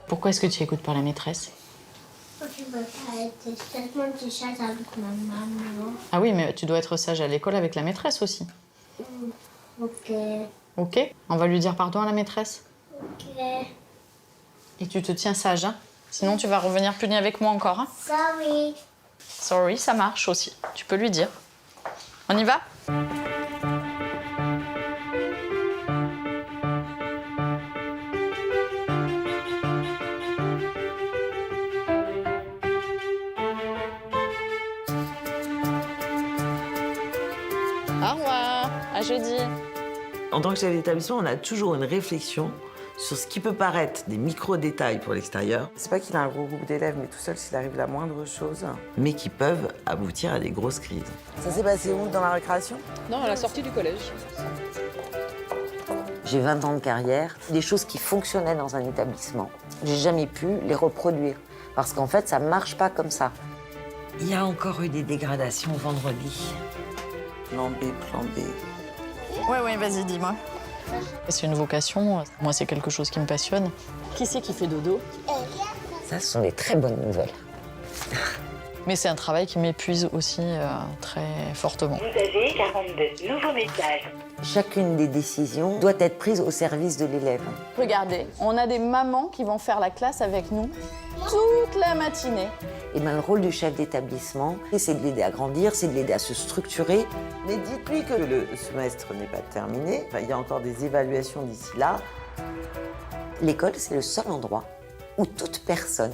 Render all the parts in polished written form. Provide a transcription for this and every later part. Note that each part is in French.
Pourquoi est-ce que tu écoutes pas la maîtresse? Je veux pas être tellement de chat avec ma maman. Ah oui, mais tu dois être sage à l'école avec la maîtresse aussi. Ok. Ok? On va lui dire pardon à la maîtresse. Ok. Et tu te tiens sage, hein? Sinon, tu vas revenir puni avec moi encore, hein? Sorry. Sorry, ça marche aussi. Tu peux lui dire. On y va? Au revoir, à jeudi. En tant que chef d'établissement, on a toujours une réflexion sur ce qui peut paraître des micro-détails pour l'extérieur. C'est pas qu'il a un gros groupe d'élèves, mais tout seul, s'il arrive la moindre chose, mais qui peuvent aboutir à des grosses crises. Ça s'est passé où dans la récréation? Non, à la sortie du collège. J'ai 20 ans de carrière, des choses qui fonctionnaient dans un établissement. J'ai jamais pu les reproduire parce qu'en fait, ça marche pas comme ça. Il y a encore eu des dégradations vendredi. Plan B, plan B. Ouais, vas-y, dis-moi. C'est une vocation. Moi, c'est quelque chose qui me passionne. Qui c'est qui fait dodo? Ça, ce sont des très bonnes nouvelles. Mais c'est un travail qui m'épuise aussi très fortement. Vous avez 42 nouveaux messages. Chacune des décisions doit être prise au service de l'élève. Regardez, on a des mamans qui vont faire la classe avec nous toute la matinée. Et ben, le rôle du chef d'établissement, c'est de l'aider à grandir, c'est de l'aider à se structurer. Mais dites-lui que le semestre n'est pas terminé. Enfin, il y a encore des évaluations d'ici là. L'école, c'est le seul endroit où toute personne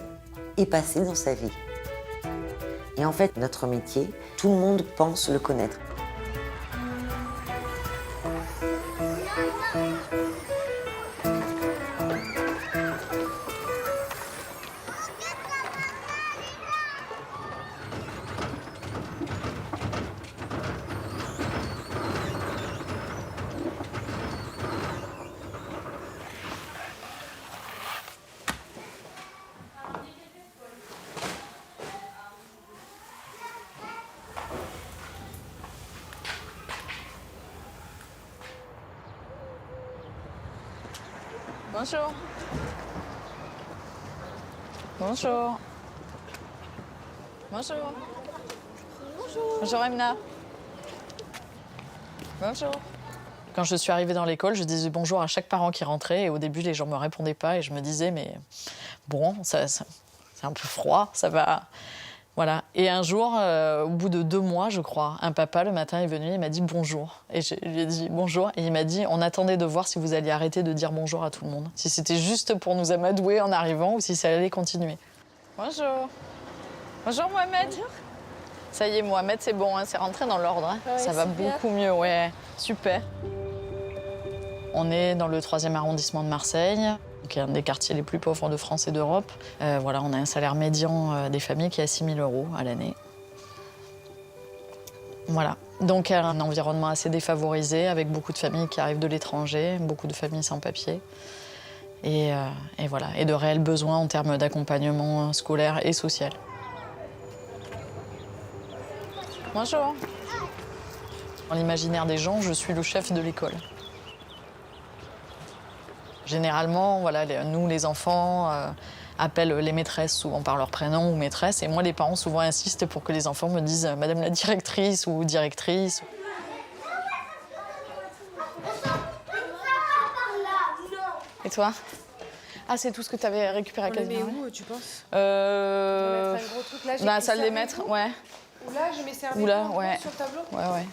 est passée dans sa vie. Et en fait, notre métier, tout le monde pense le connaître. Bonjour. Bonjour. Bonjour. Bonjour Emna. Bonjour. Quand je suis arrivée dans l'école, je disais bonjour à chaque parent qui rentrait et au début les gens me répondaient pas et je me disais mais bon, c'est un peu froid, ça va. Voilà. Et un jour, au bout de 2 mois, je crois, un papa, le matin, est venu, il m'a dit bonjour. Et je lui ai dit bonjour. Et il m'a dit, on attendait de voir si vous alliez arrêter de dire bonjour à tout le monde. Si c'était juste pour nous amadouer en arrivant ou si ça allait continuer. Bonjour. Bonjour Mohamed. Bonjour. Ça y est, Mohamed, c'est bon, hein, c'est rentré dans l'ordre. Hein. Ouais, ça va super. beaucoup mieux, ouais. Super. On est dans le 3e arrondissement de Marseille, qui est un des quartiers les plus pauvres de France et d'Europe. Voilà, on a un salaire médian des familles qui est à 6 000 € à l'année. Voilà. Donc un environnement assez défavorisé, avec beaucoup de familles qui arrivent de l'étranger, beaucoup de familles sans papier. Et voilà, et de réels besoins en termes d'accompagnement scolaire et social. Bonjour. Dans l'imaginaire des gens, je suis le chef de l'école. Généralement, voilà, nous, les enfants, appellent les maîtresses souvent par leur prénom ou maîtresse. Et moi, les parents souvent insistent pour que les enfants me disent « Madame la directrice » ou « directrice ». Et toi? Ah, c'est tout ce que tu avais récupéré à On le Casino? met où, tu penses? Mettre Un gros truc là, j'ai dans la mis salle des servi maîtres, tout. ouais. Ou là, je mets servi Ou là, tout ouais. sur le tableau. Ouais.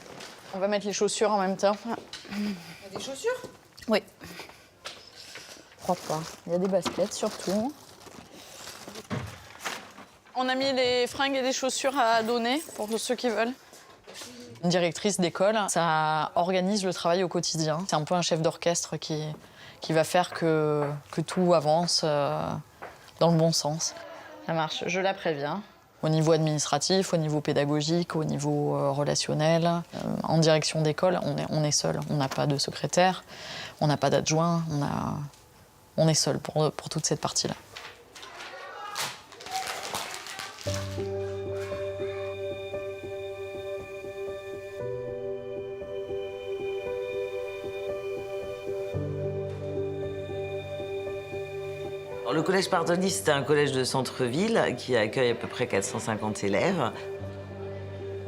On va mettre les chaussures en même temps. Il y a des chaussures? Oui. Crois pas. Il y a des baskets surtout. On a mis les fringues et les chaussures à donner pour ceux qui veulent. Une directrice d'école, ça organise le travail au quotidien. C'est un peu un chef d'orchestre qui va faire que tout avance dans le bon sens. Ça marche, je la préviens. Au niveau administratif, au niveau pédagogique, au niveau relationnel. En direction d'école, on est seul. On n'a pas de secrétaire, on n'a pas d'adjoint, on est seul pour toute cette partie-là. Alors, le collège Bartholdi, c'est un collège de centre-ville qui accueille à peu près 450 élèves.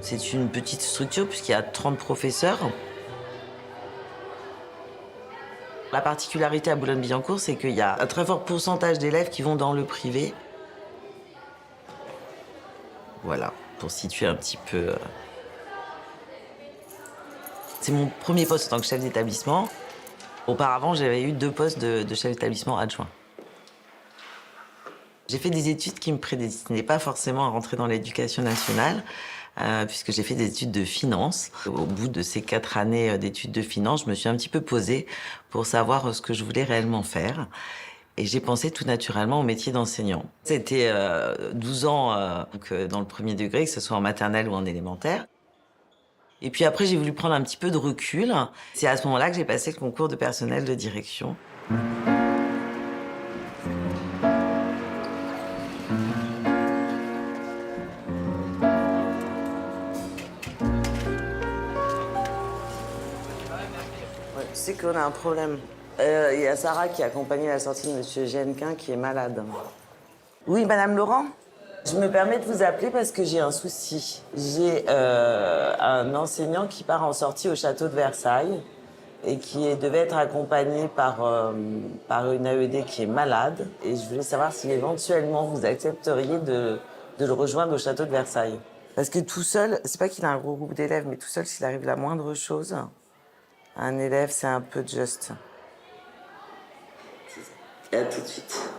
C'est une petite structure puisqu'il y a 30 professeurs. La particularité à Boulogne-Billancourt, c'est qu'il y a un très fort pourcentage d'élèves qui vont dans le privé. Voilà, pour situer un petit peu. C'est mon premier poste en tant que chef d'établissement. Auparavant, j'avais eu 2 postes de chef d'établissement adjoint. J'ai fait des études qui me prédestinaient pas forcément à rentrer dans l'éducation nationale, puisque j'ai fait des études de finance. Au bout de ces 4 années d'études de finance, je me suis un petit peu posée pour savoir ce que je voulais réellement faire. Et j'ai pensé tout naturellement au métier d'enseignant. C'était 12 ans dans le premier degré, que ce soit en maternelle ou en élémentaire. Et puis après, j'ai voulu prendre un petit peu de recul. C'est à ce moment-là que j'ai passé le concours de personnel de direction. Tu sais qu'on a un problème. Il y a Sarah qui a accompagné la sortie de M. Genquin qui est malade. Oui, Madame Laurent? Je me permets de vous appeler parce que j'ai un souci. J'ai un enseignant qui part en sortie au château de Versailles et qui devait être accompagné par une AED qui est malade. Et je voulais savoir si éventuellement vous accepteriez de le rejoindre au château de Versailles. Parce que tout seul, c'est pas qu'il a un gros groupe d'élèves, mais tout seul, s'il arrive la moindre chose, un élève, c'est un peu juste. À tout de suite.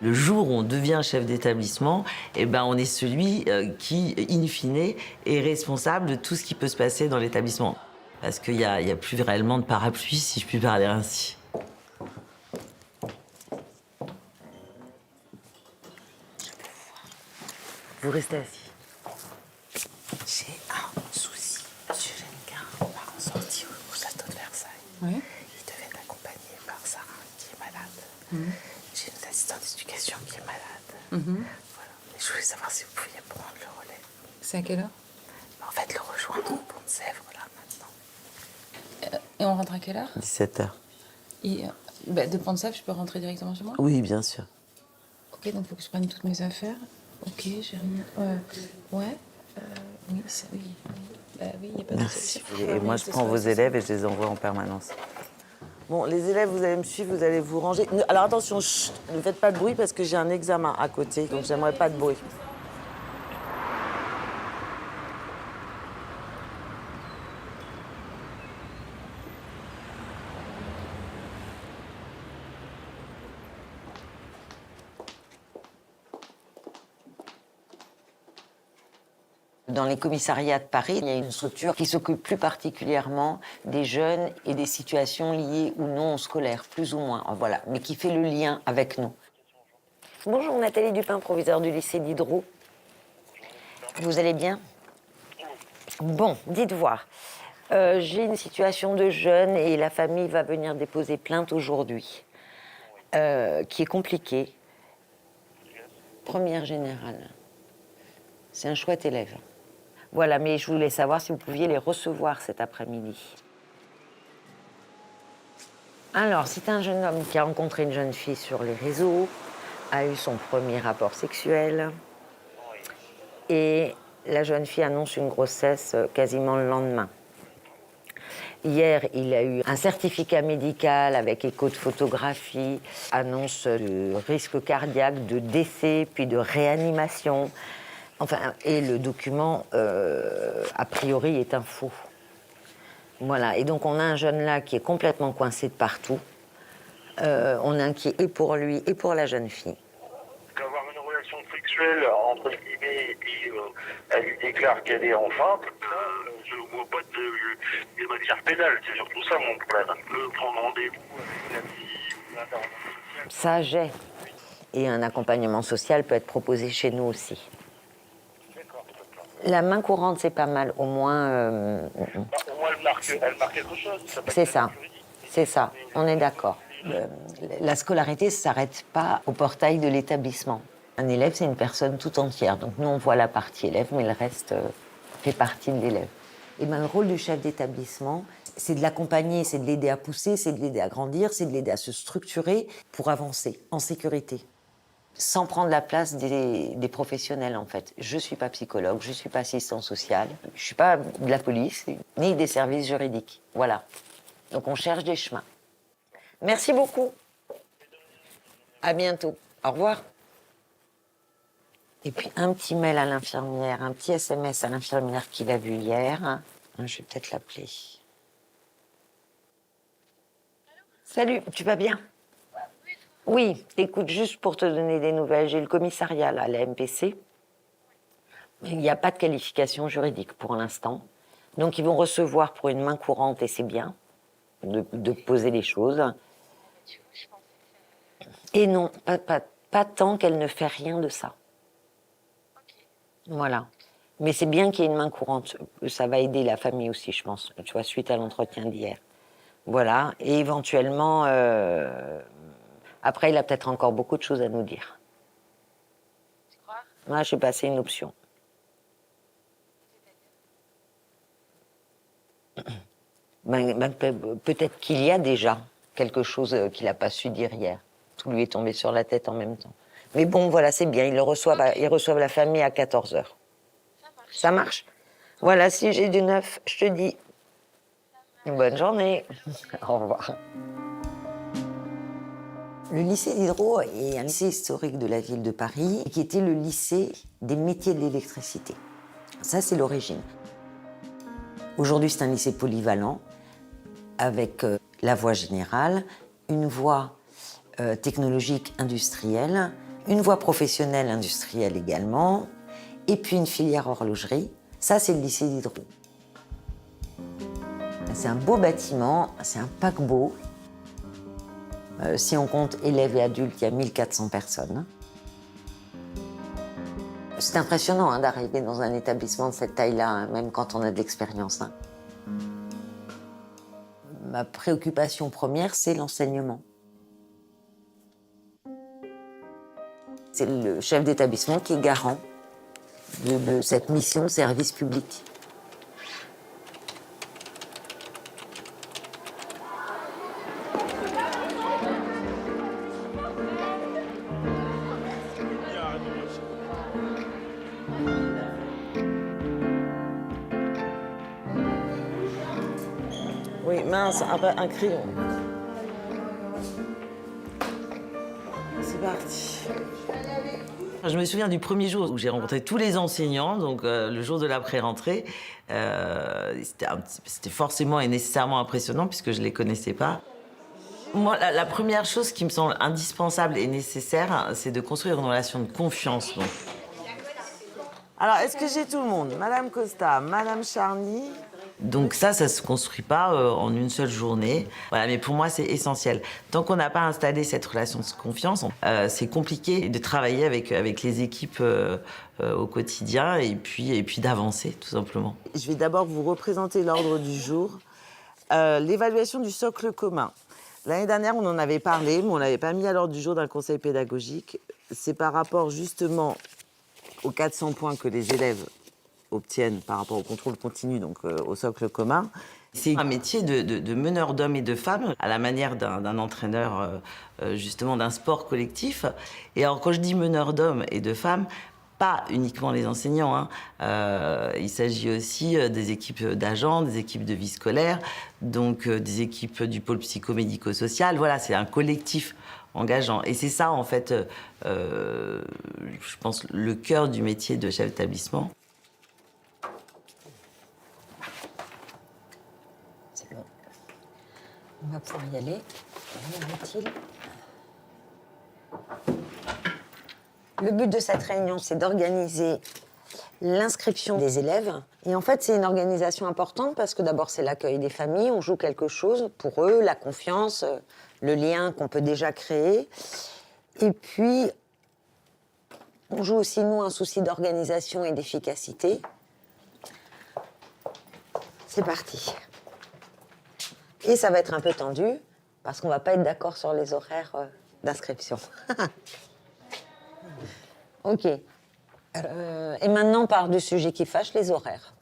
Le jour où on devient chef d'établissement, eh ben, on est celui qui, in fine, est responsable de tout ce qui peut se passer dans l'établissement. Parce qu'il n'y a plus réellement de parapluie, si je puis parler ainsi. Vous restez assis. J'ai un souci. Monsieur Genquin part en sortie au château de Versailles. Oui. Il devait être accompagné par Sarah, qui est malade. J'ai une assistante d'éducation qui est malade. Voilà. Et je voulais savoir si vous pouviez prendre le relais. C'est à quelle heure? En fait, le rejoindre au Pont de Sèvres, là, maintenant. Et on rentre à quelle heure? 17h. De Pont-de-Sèvres, je peux rentrer directement chez moi? Oui, bien sûr. Ok, donc il faut que je prenne toutes mes affaires. Ok, j'ai rien. Ouais. Oui, oui. Bah oui, il n'y a pas de Merci. souci. Et moi, je prends vos élèves et je les envoie en permanence. Bon, les élèves, vous allez me suivre, vous allez vous ranger. Alors attention, chut, ne faites pas de bruit parce que j'ai un examen à côté, donc j'aimerais pas de bruit. Dans les commissariats de Paris, il y a une structure qui s'occupe plus particulièrement des jeunes et des situations liées ou non au scolaire, plus ou moins, voilà, mais qui fait le lien avec nous. Bonjour, Nathalie Dupin, proviseure du lycée d'Hydro. Vous allez bien? Bon, dites voir. J'ai une situation de jeune et la famille va venir déposer plainte aujourd'hui, qui est compliquée. Première générale. C'est un chouette élève. Voilà, mais je voulais savoir si vous pouviez les recevoir cet après-midi. Alors, c'est un jeune homme qui a rencontré une jeune fille sur les réseaux, a eu son premier rapport sexuel, et la jeune fille annonce une grossesse quasiment le lendemain. Hier, il a eu un certificat médical avec écho de photographie, annonce de risque cardiaque, de décès, puis de réanimation. Enfin, et le document, a priori, est un faux. Voilà, et donc on a un jeune là qui est complètement coincé de partout. On est inquiet et pour lui et pour la jeune fille. Avoir une relation sexuelle, entre guillemets, et elle lui déclare qu'elle est enceinte, je ne vois pas de matière pénale. C'est surtout ça mon problème. Prendre rendez-vous avec la fille ou l'intervention sociale. Ça, j'ai. Et un accompagnement social peut être proposé chez nous aussi. La main courante, c'est pas mal. Au moins... Au moins, elle marque quelque chose. C'est ça. C'est ça. On est d'accord. La scolarité ne s'arrête pas au portail de l'établissement. Un élève, c'est une personne tout entière. Donc nous, on voit la partie élève, mais le reste fait partie de l'élève. Et ben, le rôle du chef d'établissement, c'est de l'accompagner, c'est de l'aider à pousser, c'est de l'aider à grandir, c'est de l'aider à se structurer pour avancer en sécurité. Sans prendre la place des professionnels, en fait. Je ne suis pas psychologue, je ne suis pas assistant social, je ne suis pas de la police, ni des services juridiques. Voilà. Donc on cherche des chemins. Merci beaucoup. À bientôt. Au revoir. Et puis un petit mail à l'infirmière, un petit SMS à l'infirmière qu'il a vu hier. Je vais peut-être l'appeler. Salut, tu vas bien? Oui, écoute, juste pour te donner des nouvelles, j'ai le commissariat, là, la MPC. Il n'y a pas de qualification juridique pour l'instant. Donc, ils vont recevoir pour une main courante, et c'est bien, de poser les choses. Et non, pas tant qu'elle ne fait rien de ça. Voilà. Mais c'est bien qu'il y ait une main courante. Ça va aider la famille aussi, je pense, tu vois, suite à l'entretien d'hier. Voilà. Et éventuellement... Après, il a peut-être encore beaucoup de choses à nous dire. Tu crois? Moi, je suis passée une option. Peut-être qu'il y a déjà quelque chose qu'il n'a pas su dire hier. Tout lui est tombé sur la tête en même temps. Mais bon, voilà, c'est bien. Ils reçoivent la famille à 14h. Ça marche? Voilà, si j'ai du neuf, je te dis. Bonne journée. Au revoir. Le lycée Diderot est un lycée historique de la ville de Paris qui était le lycée des métiers de l'électricité. Ça, c'est l'origine. Aujourd'hui, c'est un lycée polyvalent avec la voie générale, une voie technologique industrielle, une voie professionnelle industrielle également, et puis une filière horlogerie. Ça, c'est le lycée Diderot. C'est un beau bâtiment, c'est un paquebot. Si on compte élèves et adultes, il y a 1400 personnes. C'est impressionnant d'arriver dans un établissement de cette taille-là, même quand on a de l'expérience. Ma préoccupation première, c'est l'enseignement. C'est le chef d'établissement qui est garant de cette mission service public. Oui, mince, un crayon. C'est parti. Je me souviens du premier jour où j'ai rencontré tous les enseignants, donc le jour de la pré-rentrée. C'était forcément et nécessairement impressionnant puisque je ne les connaissais pas. Moi, la première chose qui me semble indispensable et nécessaire, c'est de construire une relation de confiance. Donc. Alors, est-ce que j'ai tout le monde? Madame Costa, Madame Charny. Donc ça se construit pas en une seule journée. Voilà, mais pour moi, c'est essentiel. Tant qu'on n'a pas installé cette relation de confiance, c'est compliqué de travailler avec les équipes au quotidien et puis d'avancer, tout simplement. Je vais d'abord vous représenter l'ordre du jour. L'évaluation du socle commun. L'année dernière, on en avait parlé, mais on ne l'avait pas mis à l'ordre du jour d'un conseil pédagogique. C'est par rapport justement aux 400 points que les élèves obtiennent par rapport au contrôle continu, donc au socle commun. C'est un métier de meneur d'hommes et de femmes, à la manière d'un entraîneur, justement, d'un sport collectif. Et alors, quand je dis meneur d'hommes et de femmes, pas uniquement les enseignants, il s'agit aussi des équipes d'agents, des équipes de vie scolaire, donc des équipes du pôle psychomédico-social. Voilà, c'est un collectif engageant. Et c'est ça, en fait, je pense, le cœur du métier de chef d'établissement. C'est bon. On va pouvoir y aller. Le but de cette réunion, c'est d'organiser l'inscription des élèves. Et en fait, c'est une organisation importante parce que d'abord, c'est l'accueil des familles. On joue quelque chose pour eux, la confiance, le lien qu'on peut déjà créer. Et puis, on joue aussi, nous, un souci d'organisation et d'efficacité. C'est parti. Et ça va être un peu tendu parce qu'on ne va pas être d'accord sur les horaires d'inscription. Ok. Et maintenant, on part du sujet qui fâche, les horaires.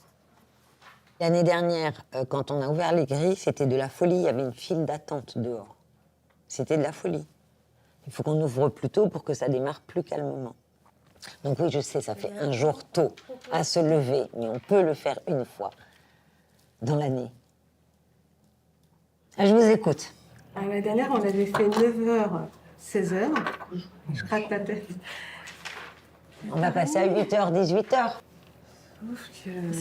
L'année dernière, quand on a ouvert les grilles, c'était de la folie. Il y avait une file d'attente dehors. C'était de la folie. Il faut qu'on ouvre plus tôt pour que ça démarre plus calmement. Donc oui, je sais, ça fait un jour tôt à se lever, mais on peut le faire une fois dans l'année. Ah, je vous écoute. L'année dernière, on avait fait 9h, 16h. Je craque la tête. On va passer à 8h, 18h.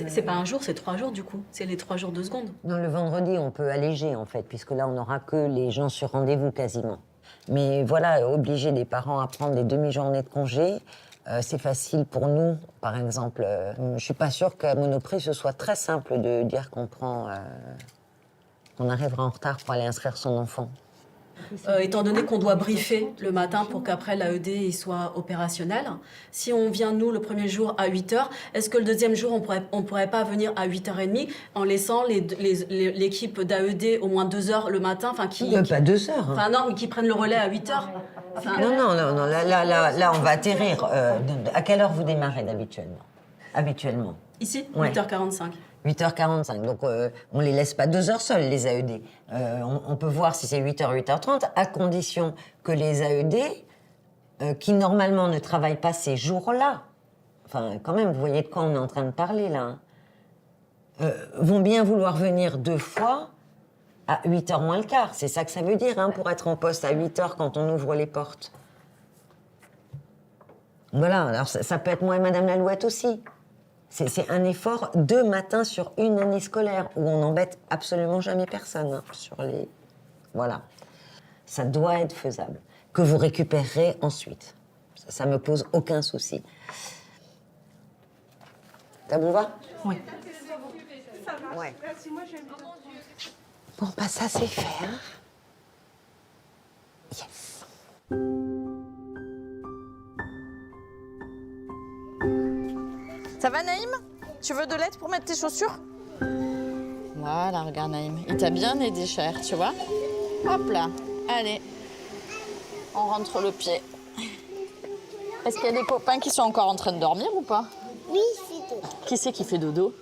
C'est pas un jour, c'est 3 jours du coup. C'est les 3 jours 2 secondes. Non, le vendredi, on peut alléger en fait, puisque là, on n'aura que les gens sur rendez-vous quasiment. Mais voilà, obliger les parents à prendre des demi-journées de congé, c'est facile pour nous. Par exemple, je suis pas sûre qu'à Monoprix, ce soit très simple de dire qu'on arrivera en retard pour aller inscrire son enfant. Étant donné qu'on doit briefer le matin pour qu'après l'AED il soit opérationnel, si on vient nous le premier jour à 8h, est-ce que le deuxième jour on pourrait pas venir à 8h30 en laissant l'équipe d'AED au moins 2h le matin, Pas 2 heures. Enfin non, mais qui prennent le relais à 8h. Non, là, on va atterrir. À quelle heure vous démarrez habituellement? Ici, Ouais. 8h45. 8h45, donc on les laisse pas 2 heures seuls, les AED. On peut voir si c'est 8h, 8h30, à condition que les AED, qui normalement ne travaillent pas ces jours-là, enfin quand même, vous voyez de quoi on est en train de parler là, vont bien vouloir venir 2 fois à 8h moins le quart. C'est ça que ça veut dire, hein, pour être en poste à 8h quand on ouvre les portes. Voilà, alors ça peut être moi et Madame Lalouette aussi. C'est un effort 2 matins sur une année scolaire où on n'embête absolument jamais personne, hein, sur les... Voilà. Ça doit être faisable. Que vous récupérerez ensuite. Ça me pose aucun souci. Ça vous va? Oui. Ouais. Bon, bah ça c'est fait, hein. Yes. Ça va, Naïm? Tu veux de l'aide pour mettre tes chaussures? Voilà, regarde, Naïm. Il t'a bien aidé, cher, tu vois? Hop là. Allez. On rentre le pied. Est-ce qu'il y a des copains qui sont encore en train de dormir ou pas? Oui, c'est tout. Qui c'est qui fait dodo?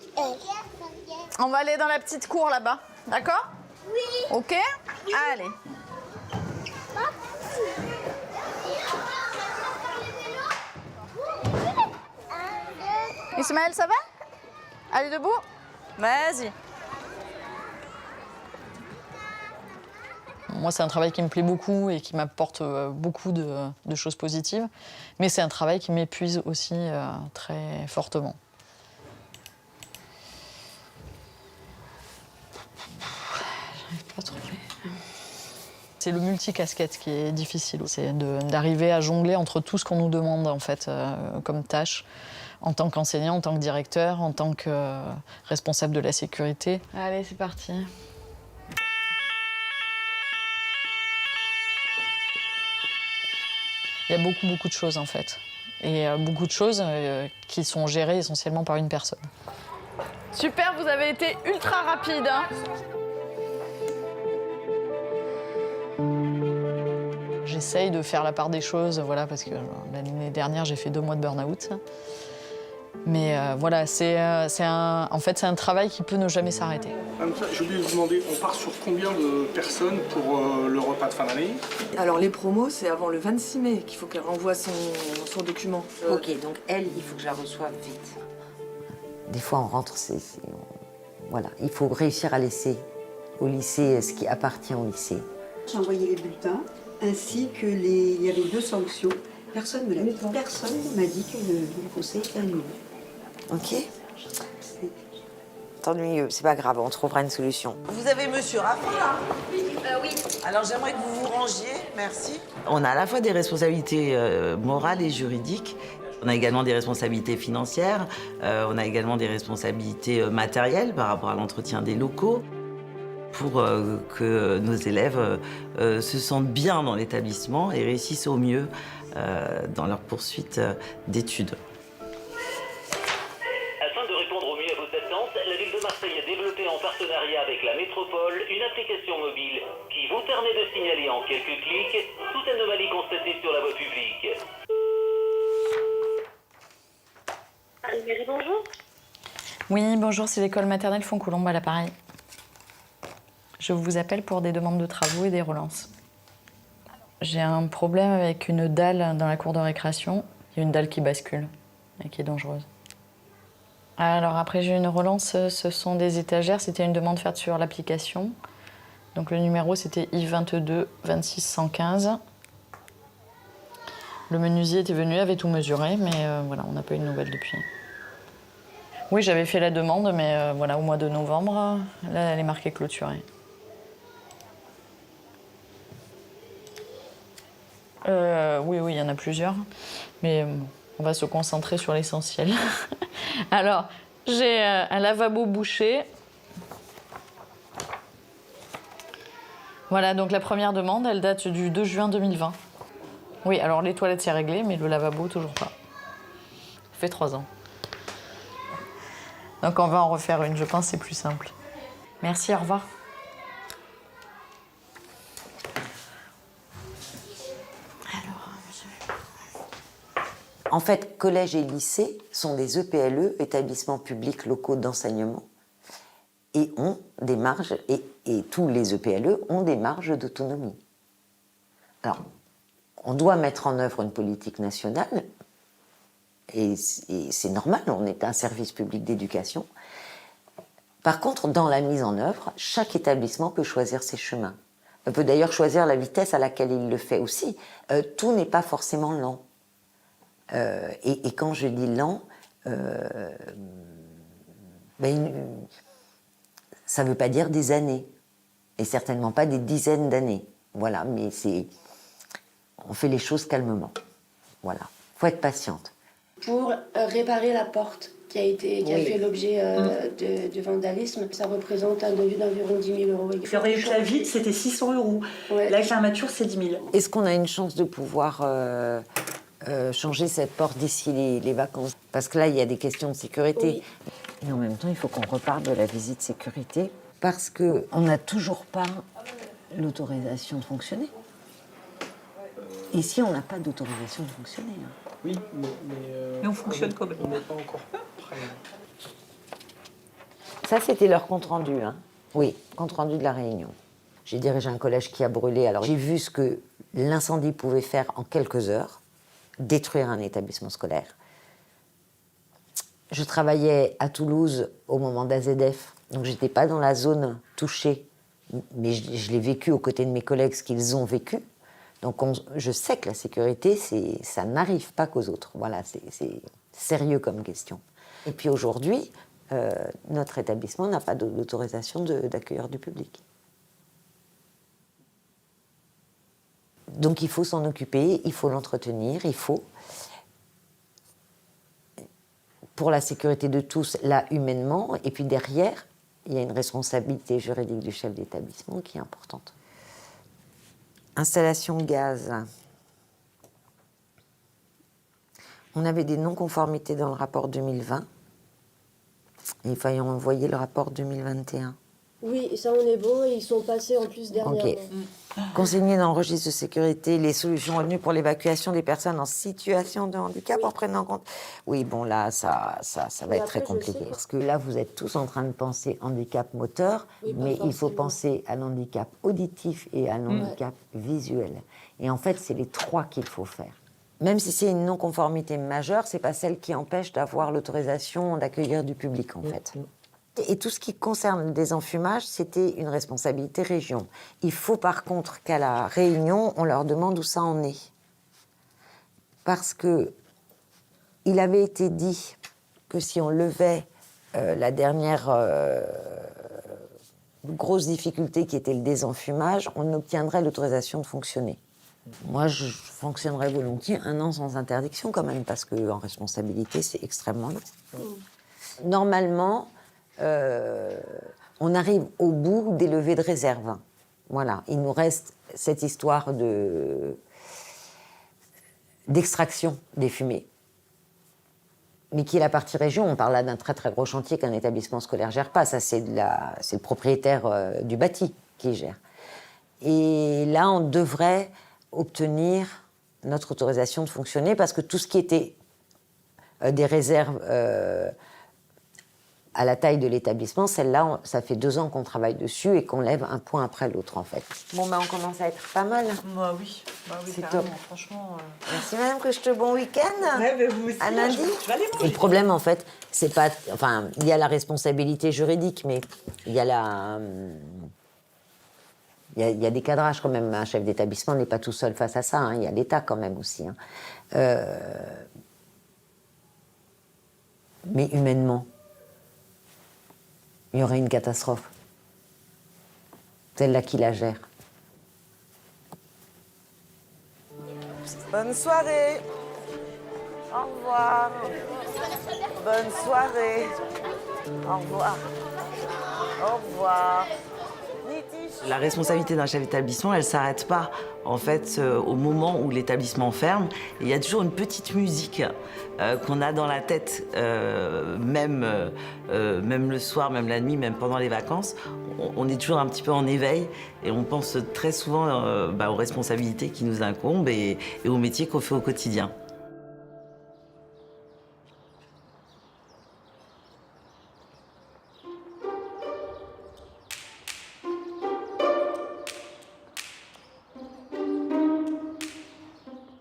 On va aller dans la petite cour là-bas, d'accord? Oui. Ok? Allez. Ismaël, ça va? Allez, debout. Vas-y. Moi, c'est un travail qui me plaît beaucoup et qui m'apporte beaucoup de choses positives. Mais c'est un travail qui m'épuise aussi très fortement. J'arrive pas à trouver. C'est le multicasquette qui est difficile. C'est d'arriver à jongler entre tout ce qu'on nous demande, en fait, comme tâche, en tant qu'enseignant, en tant que directeur, en tant que responsable de la sécurité. Allez, c'est parti. Il y a beaucoup de choses, en fait. Et beaucoup de choses qui sont gérées essentiellement par une personne. Super, vous avez été ultra rapide, hein. J'essaye de faire la part des choses, voilà, parce que l'année dernière, j'ai fait 2 mois de burn-out. Mais voilà, en fait, c'est un travail qui peut ne jamais s'arrêter. Je voulais vous demander, on part sur combien de personnes pour le repas de fin d'année? Alors les promos, c'est avant le 26 mai qu'il faut qu'elle renvoie son document. Ok, donc elle, il faut que je la reçoive vite. Des fois, on rentre, voilà, il faut réussir à laisser au lycée ce qui appartient au lycée. J'ai envoyé les bulletins, ainsi que il y avait 2 sanctions. Personne ne m'a dit que le conseil était annulé. Ok. C'est ennuyeux, c'est pas grave, on trouvera une solution. Vous avez monsieur Rafa, là? Oui. Alors j'aimerais que vous vous rangiez, merci. On a à la fois des responsabilités morales et juridiques. On a également des responsabilités financières. On a également des responsabilités matérielles par rapport à l'entretien des locaux. Pour que nos élèves se sentent bien dans l'établissement et réussissent au mieux dans leur poursuite d'études. Afin de répondre au mieux à vos attentes, la ville de Marseille a développé en partenariat avec la métropole une application mobile qui vous permet de signaler en quelques clics toute anomalie constatée sur la voie publique. Bonjour. Oui, bonjour, c'est l'école maternelle Fontcoulombe à l'appareil. Je vous appelle pour des demandes de travaux et des relances. J'ai un problème avec une dalle dans la cour de récréation. Il y a une dalle qui bascule et qui est dangereuse. Alors après, j'ai une relance, ce sont des étagères. C'était une demande faite sur l'application. Donc le numéro, c'était I22 26 115. Le menuisier était venu, avait tout mesuré, mais voilà, on n'a pas eu de nouvelles depuis. Oui, j'avais fait la demande, mais voilà, au mois de novembre, là, elle est marquée clôturée. Oui, il y en a plusieurs, mais on va se concentrer sur l'essentiel. Alors, j'ai un lavabo bouché. Voilà, donc la première demande, elle date du 2 juin 2020. Oui, alors les toilettes, c'est réglé, mais le lavabo, toujours pas. Ça fait 3 ans. Donc on va en refaire une, je pense, c'est plus simple. Merci, au revoir. En fait, collège et lycée sont des EPLE, établissements publics locaux d'enseignement, et ont des marges, et tous les EPLE ont des marges d'autonomie. Alors, on doit mettre en œuvre une politique nationale, et c'est normal, on est un service public d'éducation. Par contre, dans la mise en œuvre, chaque établissement peut choisir ses chemins. On peut d'ailleurs choisir la vitesse à laquelle il le fait aussi. Tout n'est pas forcément lent. Et quand je dis lent, ça ne veut pas dire des années, et certainement pas des dizaines d'années. Voilà, mais on fait les choses calmement. Voilà, faut être patiente. Pour réparer la porte qui a fait l'objet de vandalisme, ça représente un devis d'environ 10 000 €. Il y aurait eu la vide, c'était 600 €. Ouais. Là, avec l'armature, c'est 10 000. Est-ce qu'on a une chance de pouvoir changer cette porte d'ici les vacances? Parce que là, il y a des questions de sécurité. Oui. Et en même temps, il faut qu'on reparle de la visite sécurité, parce qu'on n'a toujours pas l'autorisation de fonctionner. Ici, on n'a pas d'autorisation de fonctionner. Hein. Oui, mais on fonctionne quand même. On n'est pas encore prêt. Ça, c'était leur compte-rendu. Hein. Oui, compte-rendu de la réunion. J'ai dirigé un collège qui a brûlé. Alors, j'ai vu ce que l'incendie pouvait faire en quelques heures, détruire un établissement scolaire. Je travaillais à Toulouse au moment d'AZF, donc je n'étais pas dans la zone touchée, mais je l'ai vécu aux côtés de mes collègues, ce qu'ils ont vécu. Donc je sais que la sécurité, ça n'arrive pas qu'aux autres. Voilà, c'est sérieux comme question. Et puis aujourd'hui, notre établissement n'a pas d'autorisation d'accueillir du public. Donc il faut s'en occuper, il faut l'entretenir, il faut, pour la sécurité de tous, là humainement, et puis derrière, il y a une responsabilité juridique du chef d'établissement qui est importante. Installation gaz. On avait des non-conformités dans le rapport 2020. Il fallait envoyer le rapport 2021. Oui, ça on est bon, et ils sont passés en plus dernièrement. Ok. Consigner dans le registre de sécurité les solutions retenues pour l'évacuation des personnes en situation de handicap en prenant en compte. Oui, bon là, ça va être très compliqué. Parce que là, vous êtes tous en train de penser handicap moteur, mais il faut penser à l'handicap auditif et à l'handicap visuel. Et en fait, c'est les trois qu'il faut faire. Même si c'est une non-conformité majeure, c'est pas celle qui empêche d'avoir l'autorisation d'accueillir du public, en fait. Et tout ce qui concerne le désenfumage, c'était une responsabilité région. Il faut par contre qu'à la réunion, on leur demande où ça en est. Parce que il avait été dit que si on levait la dernière grosse difficulté qui était le désenfumage, on obtiendrait l'autorisation de fonctionner. Moi, je fonctionnerais volontiers 1 an sans interdiction quand même, parce qu'en responsabilité, c'est extrêmement long. Normalement, on arrive au bout des levées de réserve. Voilà, il nous reste cette histoire d'extraction des fumées. Mais qui est la partie région, on parle là d'un très très gros chantier qu'un établissement scolaire gère pas. Ça, c'est le propriétaire du bâti qui gère. Et là, on devrait obtenir notre autorisation de fonctionner, parce que tout ce qui était des réserves à la taille de l'établissement, celle-là, ça fait 2 ans qu'on travaille dessus et qu'on lève un point après l'autre, en fait. Bon, on commence à être pas mal. Bah oui, c'est carrément, top. franchement. Merci, madame Cocheteau, bon week-end. Ouais, mais vous aussi, à lundi. je vais aller manger. Et le problème, en fait, c'est pas... Enfin, il y a la responsabilité juridique, mais il y a la... Il y a des cadrages quand même. Un chef d'établissement n'est pas tout seul face à ça. Hein. Il y a l'État quand même aussi. Hein. Mais humainement, il y aurait une catastrophe. Celle-là qui la gère. Bonne soirée. Au revoir. Bonne soirée. Au revoir. Au revoir. La responsabilité d'un chef d'établissement, elle ne s'arrête pas en fait au moment où l'établissement ferme. Et il y a toujours une petite musique qu'on a dans la tête, même le soir, même la nuit, même pendant les vacances. On est toujours un petit peu en éveil et on pense très souvent aux responsabilités qui nous incombent et au métier qu'on fait au quotidien.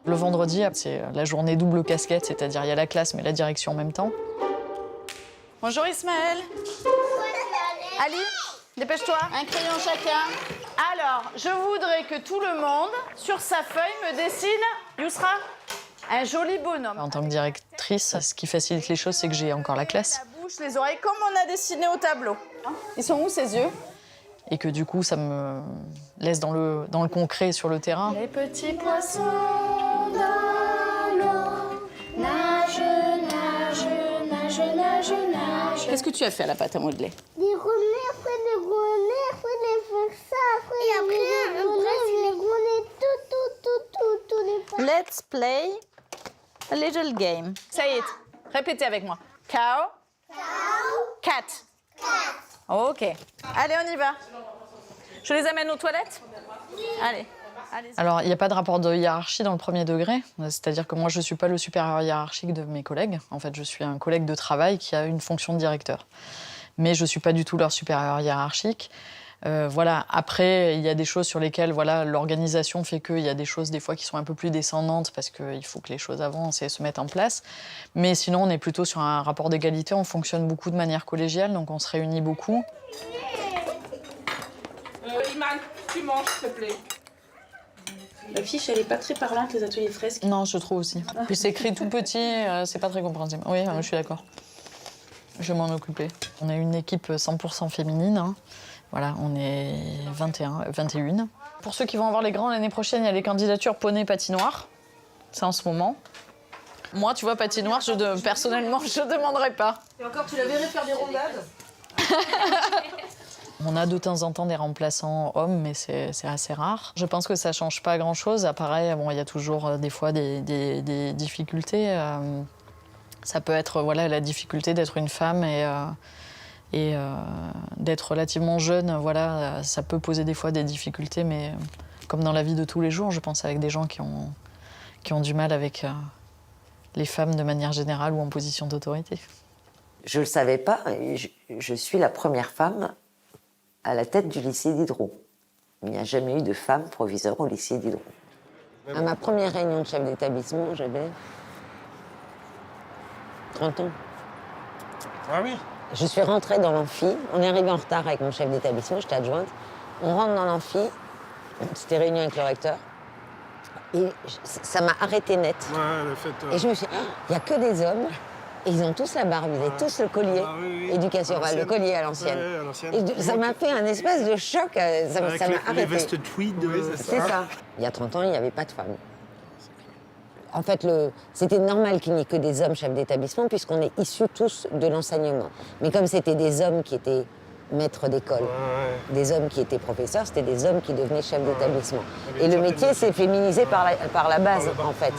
Le vendredi, c'est la journée double casquette, c'est-à-dire il y a la classe mais la direction en même temps. Bonjour Ismaël. Ali, dépêche-toi. Un crayon chacun. Alors, je voudrais que tout le monde, sur sa feuille, me dessine, Yousra, un joli bonhomme. En tant que directrice, ce qui facilite les choses, c'est que j'ai encore la classe. La bouche, les oreilles, comme on a dessiné au tableau. Ils sont où ces yeux? Et que du coup, ça me laisse dans le concret sur le terrain. Les petits poissons dans l'eau, nage, nage, nage, nage, nage. Qu'est-ce que tu as fait à la pâte à modeler? Des grenets, après des grenets, après des faire ça, après des grenets, tout les pas. Let's play a little game. Say it. Répétez avec moi. Cow. Cow. Cat. Cat. Ok. Allez, on y va. Je les amène aux toilettes? Allez. Alors, il n'y a pas de rapport de hiérarchie dans le premier degré. C'est-à-dire que moi, je ne suis pas le supérieur hiérarchique de mes collègues. En fait, je suis un collègue de travail qui a une fonction de directeur. Mais je ne suis pas du tout leur supérieur hiérarchique. Voilà. Après, il y a des choses sur lesquelles l'organisation fait qu'il y a des choses des fois qui sont un peu plus descendantes parce qu'il faut que les choses avancent et se mettent en place. Mais sinon, on est plutôt sur un rapport d'égalité. On fonctionne beaucoup de manière collégiale, donc on se réunit beaucoup. Iman, tu manges, s'il te plaît. La fiche, elle est pas très parlante, les ateliers fresques. Non, je trouve aussi. Puis c'est écrit tout petit, c'est pas très compréhensible. Oui, je suis d'accord. Je vais m'en occuper. On est une équipe 100% féminine. Hein. Voilà, on est 21. Pour ceux qui vont avoir les grands l'année prochaine, il y a les candidatures poney patinoire. C'est en ce moment. Moi, tu vois, patinoire, personnellement, je ne demanderais pas. Et encore, tu la verrais faire des rondades? On a de temps en temps des remplaçants hommes, mais c'est assez rare. Je pense que ça ne change pas grand-chose. Après, il y a toujours des fois des difficultés. Ça peut être la difficulté d'être une femme et d'être relativement jeune. Ça peut poser des fois des difficultés, mais comme dans la vie de tous les jours, je pense avec des gens qui ont du mal avec les femmes de manière générale ou en position d'autorité. Je ne le savais pas, je suis la première femme à la tête du lycée Diderot. Il n'y a jamais eu de femme proviseure au lycée Diderot. À ma première réunion de chef d'établissement, j'avais 30 ans. Ah oui? Je suis rentrée dans l'amphi, on est arrivé en retard avec mon chef d'établissement, j'étais adjointe. On rentre dans l'amphi, c'était réunion avec le recteur, et ça m'a arrêtée net. Ouais, le fait, Et je me suis dit, il n'y a que des hommes, et ils ont tous la barbe, ils ont tous le collier, éducation, le collier à l'ancienne. Ouais, à l'ancienne. Et ça m'a fait un espèce de choc, ça m'a arrêté. Les vestes tweed, c'est ça. Il y a 30 ans, il n'y avait pas de femmes. En fait, c'était normal qu'il n'y ait que des hommes chefs d'établissement, puisqu'on est issus tous de l'enseignement. Mais comme c'était des hommes qui étaient maîtres d'école, des hommes qui étaient professeurs, c'était des hommes qui devenaient chefs d'établissement. Et le métier s'est féminisé par la base, en fait.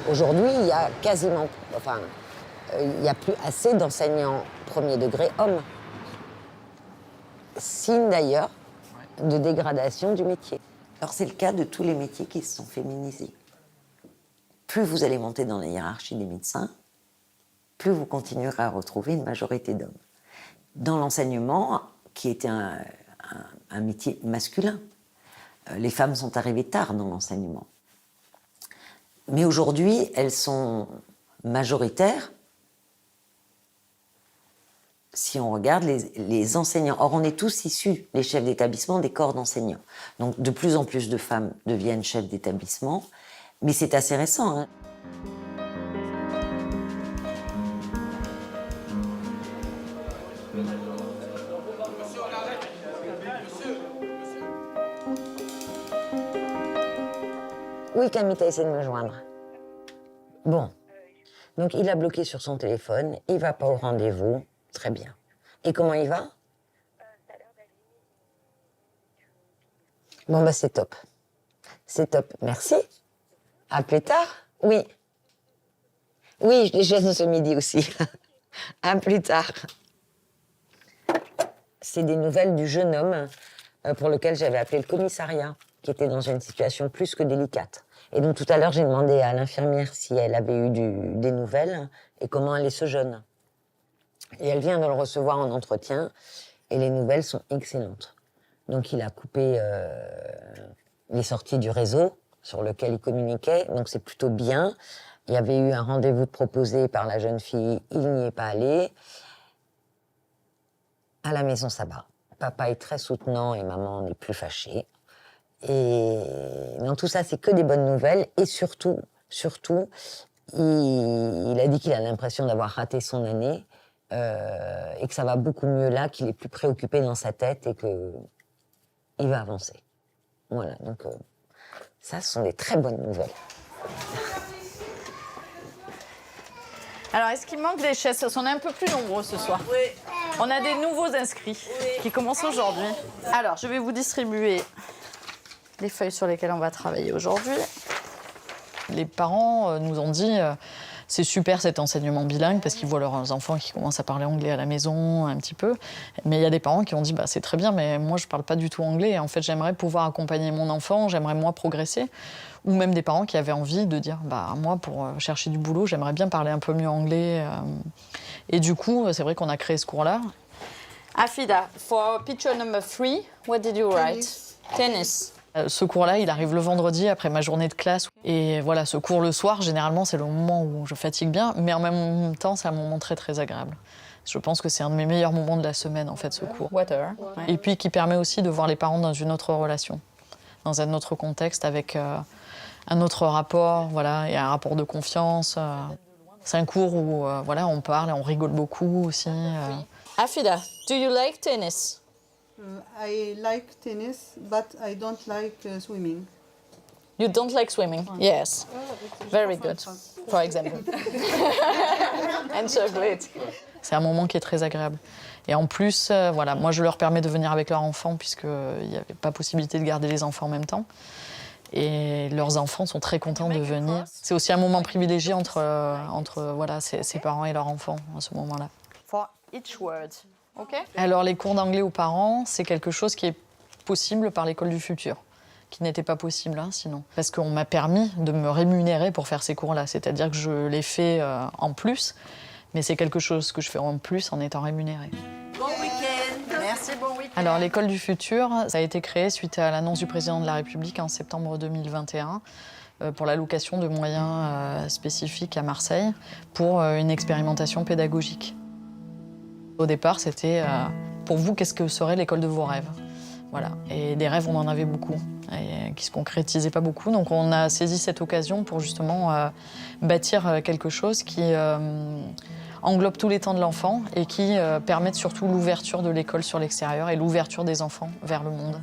Aujourd'hui, il y a quasiment... Enfin, il n'y a plus assez d'enseignants premier degré hommes. Signe d'ailleurs de dégradation du métier. Alors c'est le cas de tous les métiers qui se sont féminisés. Plus vous allez monter dans la hiérarchie des médecins, plus vous continuerez à retrouver une majorité d'hommes. dans l'enseignement, qui était un métier masculin. Les femmes sont arrivées tard dans l'enseignement. Mais aujourd'hui, elles sont majoritaires. Si on regarde les enseignants, or on est tous issus, les chefs d'établissement, des corps d'enseignants. Donc de plus en plus de femmes deviennent chefs d'établissement, mais c'est assez récent. Hein. Oui, Camille, t'as essayé de me joindre. Bon, donc il a bloqué sur son téléphone, il va pas au rendez-vous. Très bien. Et comment il va? Bon, bah c'est top. C'est top. Merci. À plus tard. Oui. Oui, je déjeune ce midi aussi. À plus tard. C'est des nouvelles du jeune homme pour lequel j'avais appelé le commissariat, qui était dans une situation plus que délicate. Et donc tout à l'heure, j'ai demandé à l'infirmière si elle avait eu des nouvelles et comment allait ce jeune. Et elle vient de le recevoir en entretien et les nouvelles sont excellentes. Donc il a coupé les sorties du réseau sur lequel il communiquait, donc c'est plutôt bien. Il y avait eu un rendez-vous proposé par la jeune fille, il n'y est pas allé. À la maison, ça va. Papa est très soutenant et maman n'est plus fâchée. Et dans tout ça, c'est que des bonnes nouvelles. Et surtout, il a dit qu'il a l'impression d'avoir raté son année et que ça va beaucoup mieux là, qu'il est plus préoccupé dans sa tête et qu'il va avancer. Voilà, donc ça, ce sont des très bonnes nouvelles. Alors, est-ce qu'il manque des chaises? On est un peu plus nombreux ce soir. Oui. On a des nouveaux inscrits qui commencent aujourd'hui. Alors, je vais vous distribuer les feuilles sur lesquelles on va travailler aujourd'hui. Les parents nous ont dit c'est super cet enseignement bilingue parce qu'ils voient leurs enfants qui commencent à parler anglais à la maison un petit peu. Mais il y a des parents qui ont dit c'est très bien, mais moi je parle pas du tout anglais. Et en fait, j'aimerais pouvoir accompagner mon enfant, j'aimerais moi progresser. Ou même des parents qui avaient envie de dire moi pour chercher du boulot, j'aimerais bien parler un peu mieux anglais. Et du coup, c'est vrai qu'on a créé ce cours-là. Afida, for picture number 3, what did you write? Tennis. Ce cours-là, il arrive le vendredi après ma journée de classe. Et voilà, ce cours le soir, généralement, c'est le moment où je fatigue bien, mais en même temps, c'est un moment très, très agréable. Je pense que c'est un de mes meilleurs moments de la semaine, en fait, ce cours. Water. Et puis qui permet aussi de voir les parents dans une autre relation, dans un autre contexte, avec un autre rapport, voilà, et un rapport de confiance. C'est un cours où on parle et on rigole beaucoup aussi. Afida, do you like tennis? I like tennis, but I don't like swimming. You don't like swimming? Yes. Very good, for example. And chocolate. C'est un moment qui est très agréable. Et en plus, moi, je leur permets de venir avec leurs enfants puisqu'il n'y avait pas possibilité de garder les enfants en même temps. Et leurs enfants sont très contents de venir. C'est aussi un moment privilégié entre ses parents et leurs enfants à ce moment-là. For each word. Okay. Alors, les cours d'anglais aux parents, c'est quelque chose qui est possible par l'école du futur, qui n'était pas possible sinon. Parce qu'on m'a permis de me rémunérer pour faire ces cours-là, c'est-à-dire que je les fais en plus, mais c'est quelque chose que je fais en plus en étant rémunérée. Bon week-end. Merci, bon week-end. Alors, l'école du futur, ça a été créé suite à l'annonce du président de la République en septembre 2021 pour l'allocation de moyens spécifiques à Marseille pour une expérimentation pédagogique. Au départ, c'était pour vous, qu'est-ce que serait l'école de vos rêves? Voilà. Et des rêves, on en avait beaucoup, et qui ne se concrétisaient pas beaucoup. Donc on a saisi cette occasion pour justement bâtir quelque chose qui englobe tous les temps de l'enfant et qui permette surtout l'ouverture de l'école sur l'extérieur et l'ouverture des enfants vers le monde.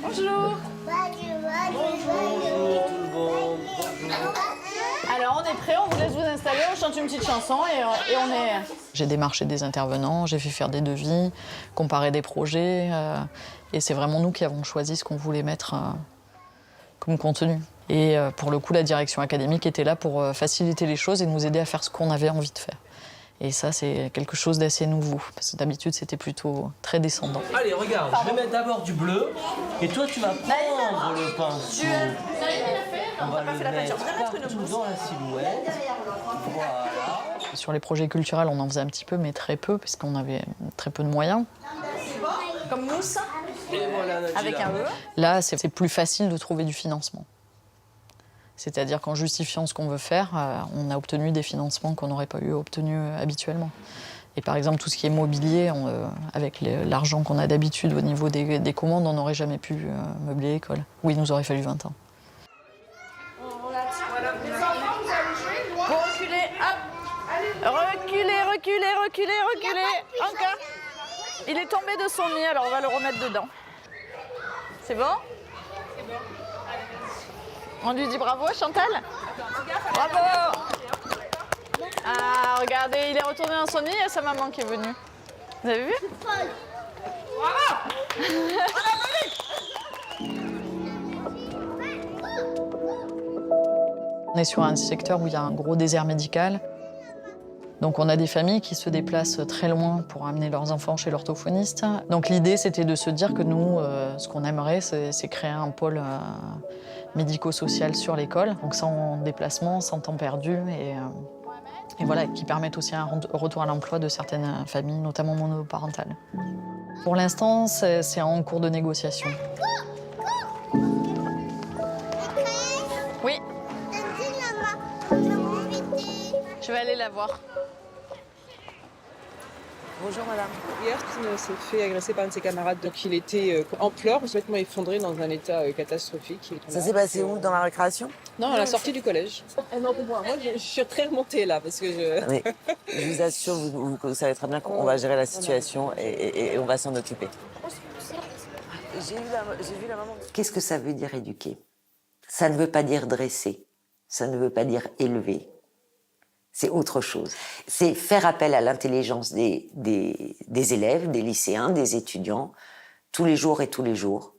Bonjour. Alors on est prêts, on vous laisse vous installer, on chante une petite chanson et on est... J'ai démarché des intervenants, j'ai fait faire des devis, comparé des projets, et c'est vraiment nous qui avons choisi ce qu'on voulait mettre comme contenu. Et pour le coup, la direction académique était là pour faciliter les choses et nous aider à faire ce qu'on avait envie de faire. Et ça, c'est quelque chose d'assez nouveau, parce que d'habitude, c'était plutôt très descendant. Allez, regarde, je vais mettre d'abord du bleu, et toi, tu vas prendre le pinceau. on va pas faire la peinture. Je vais mettre une blouse. Dans la silhouette. Voilà. Sur les projets culturels, on en faisait un petit peu, mais très peu, parce qu'on avait très peu de moyens. Comme mousse, Et voilà, avec un E. Là, c'est plus facile de trouver du financement. C'est-à-dire qu'en justifiant ce qu'on veut faire, on a obtenu des financements qu'on n'aurait pas eu obtenus habituellement. Et par exemple, tout ce qui est mobilier, avec l'argent qu'on a d'habitude au niveau des commandes, on n'aurait jamais pu meubler l'école. Oui, il nous aurait fallu 20 ans. Vous reculez, hop. Reculez, reculez, reculez, reculez. Encore. Il est tombé de son nid, alors on va le remettre dedans. C'est bon? C'est bon. On lui dit bravo, Chantal? Bravo! Ah, regardez, il est retourné dans son nid et sa maman qui est venue. Vous avez vu? On est sur un secteur où il y a un gros désert médical. Donc on a des familles qui se déplacent très loin pour amener leurs enfants chez l'orthophoniste. Donc l'idée, c'était de se dire que nous, ce qu'on aimerait, c'est créer un pôle médico-social sur l'école, donc sans déplacement, sans temps perdu, et voilà, qui permettent aussi un retour à l'emploi de certaines familles, notamment monoparentales. Pour l'instant, c'est en cours de négociation. Oui. Je vais aller la voir. Bonjour madame. Hier, Christine s'est fait agresser par un de ses camarades. Donc il était en pleurs, complètement effondré dans un état catastrophique. Ça s'est passé où? Dans la récréation? Non, à la sortie du collège. Non, pour moi, je suis très remontée là parce que je... Oui. Je vous assure, vous savez très bien qu'on va gérer la situation et on va s'en occuper. J'ai vu la maman. Qu'est-ce que ça veut dire éduquer? Ça ne veut pas dire dresser. Ça ne veut pas dire élever. C'est autre chose. C'est faire appel à l'intelligence des élèves, des lycéens, des étudiants, tous les jours,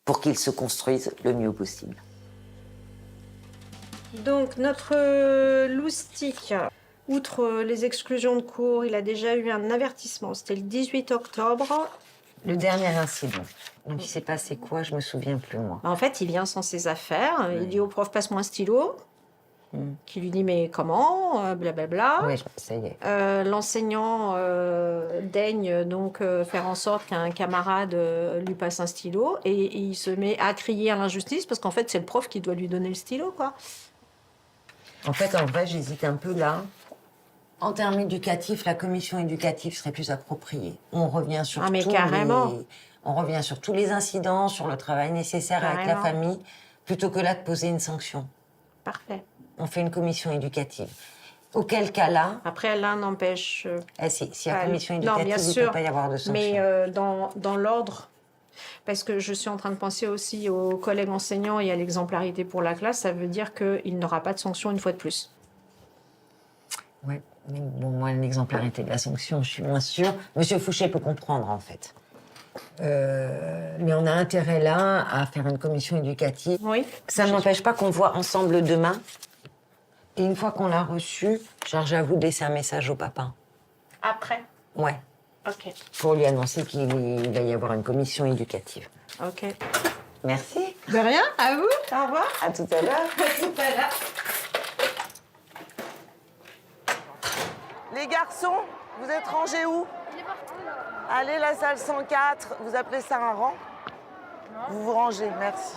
pour qu'ils se construisent le mieux possible. Donc notre loustic, outre les exclusions de cours, il a déjà eu un avertissement. C'était le 18 octobre. Le dernier incident. Donc il s'est passé quoi? Je me souviens plus, moi. En fait, il vient sans ses affaires. Il dit au prof, passe-moi un stylo. Qui lui dit mais comment, blablabla. Oui, ça y est. L'enseignant daigne donc faire en sorte qu'un camarade lui passe un stylo et il se met à crier à l'injustice parce qu'en fait c'est le prof qui doit lui donner le stylo, quoi. En fait, en vrai, j'hésite un peu là. En termes éducatifs, la commission éducative serait plus appropriée. On revient sur on revient sur tous les incidents, sur le travail nécessaire avec la famille, plutôt que là de poser une sanction. Parfait. On fait une commission éducative. Auquel cas là... Après, l'un n'empêche... s'il y a commission éducative, il ne peut pas y avoir de sanction. Mais dans l'ordre, parce que je suis en train de penser aussi aux collègues enseignants et à l'exemplarité pour la classe, ça veut dire qu'il n'aura pas de sanction une fois de plus. Oui, mais bon, moi, l'exemplarité de la sanction, je suis moins sûre. Monsieur Fouché peut comprendre, en fait. Mais on a intérêt là à faire une commission éducative. Oui. Ça n'empêche pas qu'on voit ensemble demain. Et une fois qu'on l'a reçu, charge à vous de laisser un message au papa. Après? Ouais. Ok. Pour lui annoncer qu'il va y avoir une commission éducative. Ok. Merci. De rien, à vous. Au revoir. À tout à l'heure. À tout à l'heure. Les garçons, vous êtes rangés où? Allez, la salle 104, vous appelez ça un rang? Vous vous rangez, merci.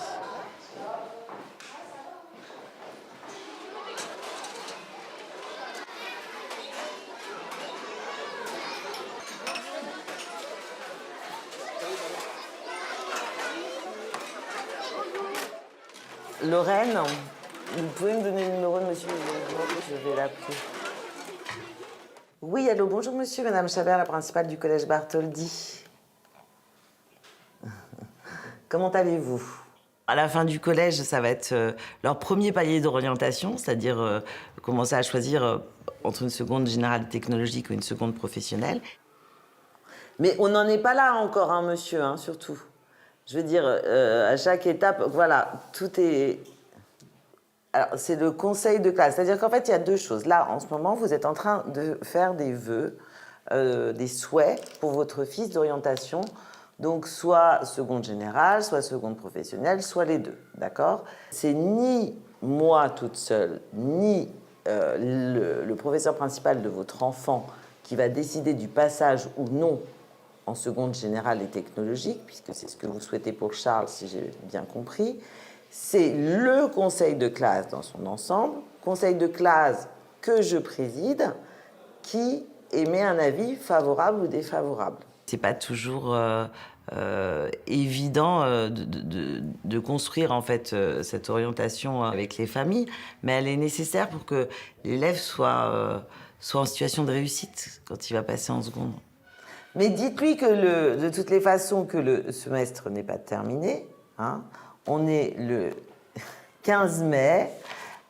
Lorraine, vous pouvez me donner le numéro de monsieur? Je vais l'appeler. Oui, allô, bonjour monsieur, madame Chabert, la principale du collège Bartholdi. Comment allez-vous? À la fin du collège, ça va être leur premier palier d'orientation, c'est-à-dire commencer à choisir entre une seconde générale technologique ou une seconde professionnelle. Mais on n'en est pas là encore, hein, monsieur, hein, surtout. Je veux dire, à chaque étape, voilà, tout est... Alors, c'est le conseil de classe. C'est-à-dire qu'en fait, il y a deux choses. Là, en ce moment, vous êtes en train de faire des vœux, des souhaits pour votre fils d'orientation Donc soit seconde générale, soit seconde professionnelle, soit les deux, d'accord? C'est ni moi toute seule, ni le professeur principal de votre enfant qui va décider du passage ou non en seconde générale et technologique, puisque c'est ce que vous souhaitez pour Charles, si j'ai bien compris. C'est le conseil de classe dans son ensemble, conseil de classe que je préside, qui émet un avis favorable ou défavorable. C'est pas toujours évident de construire en fait cette orientation avec les familles, mais elle est nécessaire pour que l'élève soit en situation de réussite quand il va passer en seconde. Mais dites-lui que de toutes les façons que le semestre n'est pas terminé, hein, on est le 15 mai,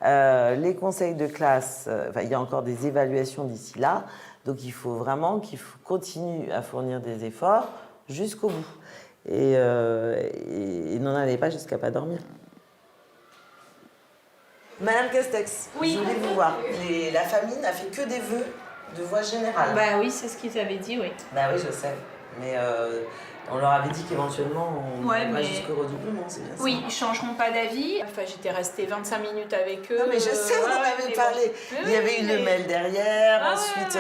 les conseils de classe, il y a encore des évaluations d'ici là, donc il faut vraiment qu'il continue à fournir des efforts jusqu'au bout. Et n'en allez pas jusqu'à pas dormir. Madame Castex, oui. Je voulais vous voir. La famille n'a fait que des vœux de voie générale. Bah oui, c'est ce qu'ils avaient dit, oui. Bah oui, je sais. Mais on leur avait dit qu'éventuellement, on va jusqu'au redoublement, c'est bien ça. Oui, ils changeront pas d'avis. Enfin, j'étais restée 25 minutes avec eux. Non, mais je sais, on en avait parlé. Il y avait eu le mail derrière, ensuite,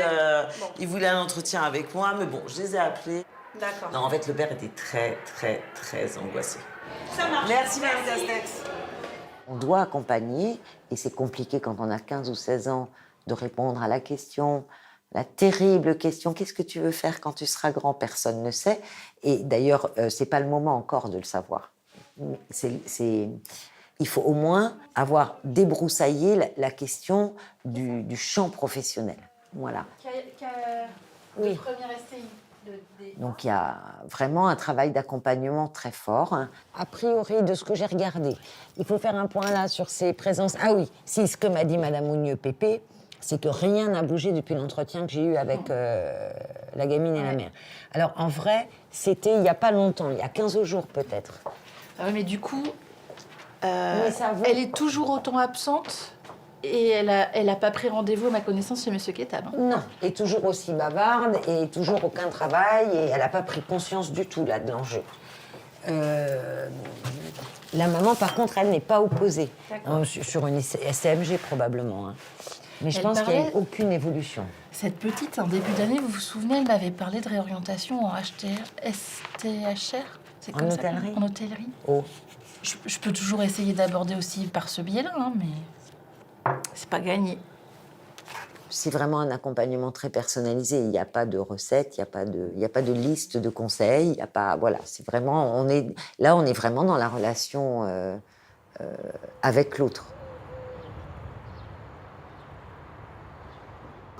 ils voulaient un entretien avec moi, mais bon, je les ai appelés. D'accord. Non, en fait, le père était très, très, très angoissé. Ça marche. Merci, Madame Castex. On doit accompagner, et c'est compliqué quand on a 15 ou 16 ans de répondre à la question, la terrible question, qu'est-ce que tu veux faire quand tu seras grand? Personne ne sait. Et d'ailleurs, c'est pas le moment encore de le savoir. Il faut au moins avoir débroussaillé la question du champ professionnel. Voilà. Oui. Premier STI. Donc il y a vraiment un travail d'accompagnement très fort. A priori, de ce que j'ai regardé, il faut faire un point là sur ces présences. Ah oui, si ce que m'a dit Madame Mougneux-Pépé, c'est que rien n'a bougé depuis l'entretien que j'ai eu avec la gamine et la mère. Alors en vrai, c'était il n'y a pas longtemps, il y a 15 jours peut-être. Ah oui, mais du coup, elle est toujours autant absente et elle a pas pris rendez-vous à ma connaissance chez Monsieur Ketab. Hein. Non, et toujours aussi bavarde et toujours aucun travail et elle n'a pas pris conscience du tout là de l'enjeu. La maman, par contre, elle n'est pas opposée. Sur une SCMG probablement. Hein. Mais je pense qu'il n'y a aucune évolution. Cette petite, en début d'année, vous vous souvenez, elle m'avait parlé de réorientation en STHR. C'est comme ça, hôtellerie. En hôtellerie. Oh. Je peux toujours essayer d'aborder aussi par ce biais-là, hein, mais c'est pas gagné. C'est vraiment un accompagnement très personnalisé. Il n'y a pas de recette, il n'y a pas de liste de conseils. Il y a pas, voilà, c'est vraiment, on est vraiment dans la relation avec l'autre.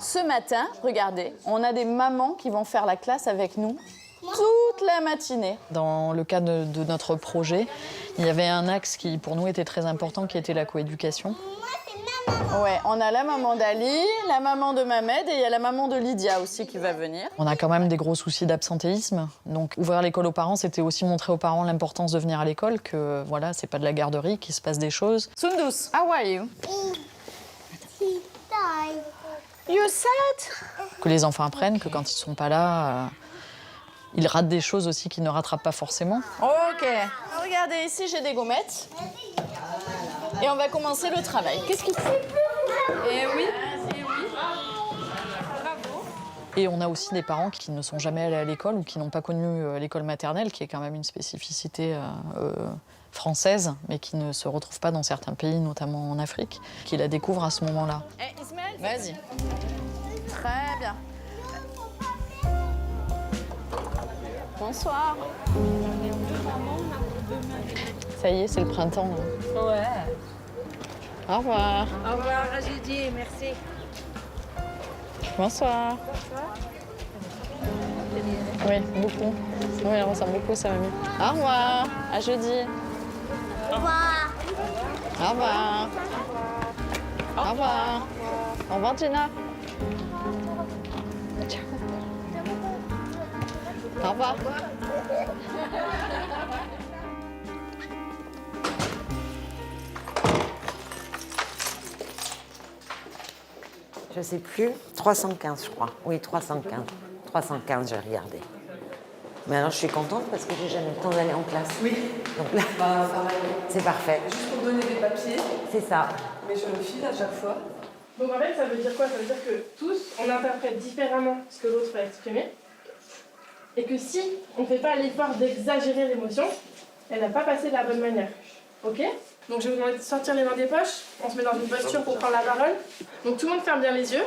Ce matin, regardez, on a des mamans qui vont faire la classe avec nous toute la matinée. Dans le cas de notre projet, il y avait un axe qui, pour nous, était très important, qui était la coéducation. Ouais, on a la maman d'Ali, la maman de Mamed et il y a la maman de Lydia aussi qui va venir. On a quand même des gros soucis d'absentéisme. Donc ouvrir l'école aux parents, c'était aussi montrer aux parents l'importance de venir à l'école, que voilà, c'est pas de la garderie, qu'il se passe des choses. Sundus, how are you? You sad? Que les enfants apprennent que quand ils sont pas là, ils ratent des choses aussi qu'ils ne rattrapent pas forcément. Ok. Regardez, ici j'ai des gommettes. Et on va commencer le travail. Qu'est-ce qu'il fait? Eh oui. Et on a aussi des parents qui ne sont jamais allés à l'école ou qui n'ont pas connu l'école maternelle, qui est quand même une spécificité française, mais qui ne se retrouve pas dans certains pays, notamment en Afrique, qui la découvrent à ce moment-là. Eh, Ismaël, vas-y. Très bien. Bonsoir. Ça y est, c'est le printemps. Là. Ouais. Au revoir. Au revoir, Rajidi, merci. Bonsoir. Oui, beaucoup. Oui, elle ressemble beaucoup, ça mamie. Au revoir. À jeudi. Au revoir. Au revoir. Au revoir. Au revoir, Gina. Ciao. Au revoir. Je sais plus, 315 je crois. Oui, 315. 315, j'ai regardé. Mais alors, je suis contente parce que j'ai jamais le temps d'aller en classe. Oui. Donc là, c'est parfait. Juste pour donner des papiers. C'est ça. Mes jeunes filles à chaque fois. Donc en fait, ça veut dire quoi? Ça veut dire que tous, on interprète différemment ce que l'autre a exprimé. Et que si on ne fait pas l'effort d'exagérer l'émotion, elle n'a pas passé de la bonne manière. Ok? Donc je vais vous demander de sortir les mains des poches. On se met dans une posture pour prendre la parole. Donc tout le monde ferme bien les yeux.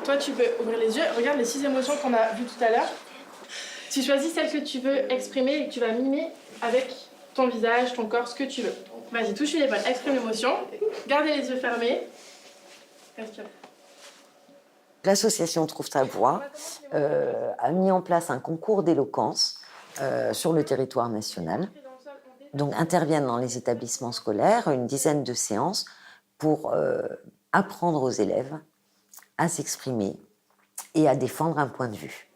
Toi, tu peux ouvrir les yeux. Regarde les 6 émotions qu'on a vues tout à l'heure. Tu choisis celle que tu veux exprimer et que tu vas mimer avec ton visage, ton corps, ce que tu veux. Vas-y, touche les épaules, exprime l'émotion. Gardez les yeux fermés. Respire. L'association Trouve ta voix a mis en place un concours d'éloquence sur le territoire national. Donc interviennent dans les établissements scolaires une dizaine de séances pour apprendre aux élèves à s'exprimer et à défendre un point de vue.